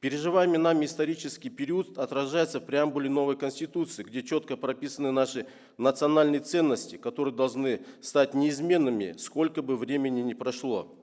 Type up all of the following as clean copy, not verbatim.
Переживаемый нами исторический период отражается в преамбуле новой Конституции, где четко прописаны наши национальные ценности, которые должны стать неизменными, сколько бы времени ни прошло.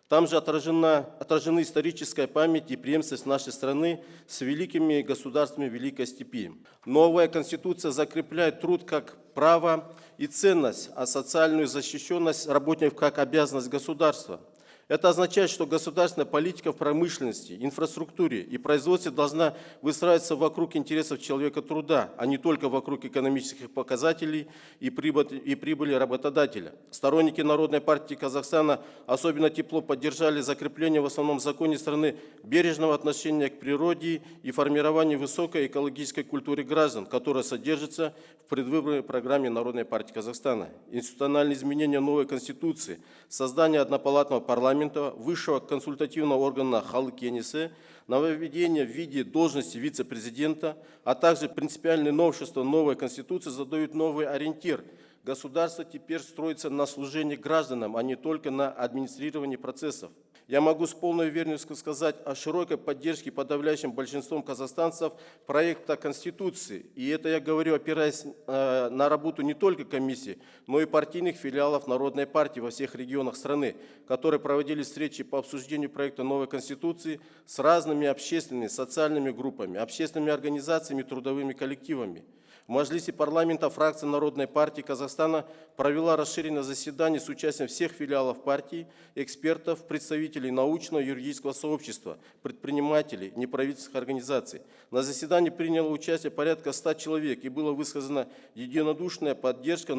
Там же отражены историческая память и преемственность нашей страны с великими государствами Великой Степи. Новая Конституция закрепляет труд как право и ценность, а социальную защищенность работников как обязанность государства. Это означает, что государственная политика в промышленности, инфраструктуре и производстве должна выстраиваться вокруг интересов человека труда, а не только вокруг экономических показателей и прибыли работодателя. Сторонники Народной партии Казахстана особенно тепло поддержали закрепление в основном законе страны бережного отношения к природе и формирование высокой экологической культуры граждан, которая содержится в предвыборной программе Народной партии Казахстана. Институциональные изменения новой Конституции, создание однопалатного парламента, высшего консультативного органа Халық кеңесі, нововведение в виде должности вице-президента, а также принципиальные новшества новой Конституции задают новый ориентир. Государство теперь строится на служении гражданам, а не только на администрировании процессов. Я могу с полной уверенностью сказать о широкой поддержке подавляющим большинством казахстанцев проекта Конституции. И это я говорю, опираясь на работу не только комиссии, но и партийных филиалов Народной партии во всех регионах страны, которые проводили встречи по обсуждению проекта новой Конституции с разными общественными, социальными группами, общественными организациями, трудовыми коллективами. В Мажилисе парламента фракция Народной партии Казахстана провела расширенное заседание с участием всех филиалов партии, экспертов, представителей научного и юридического сообщества, предпринимателей, неправительственных организаций. На заседании приняло участие порядка 100 человек и была высказана единодушная поддержка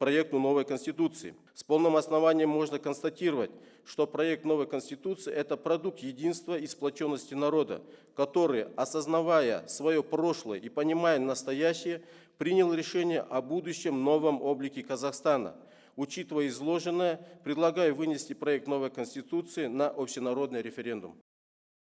проекту новой Конституции. С полным основанием можно констатировать, что проект новой Конституции – это продукт единства и сплоченности народа, который, осознавая свое прошлое и понимая настоящее, принял решение о будущем новом облике Казахстана. Учитывая изложенное, предлагаю вынести проект новой Конституции на общенародный референдум.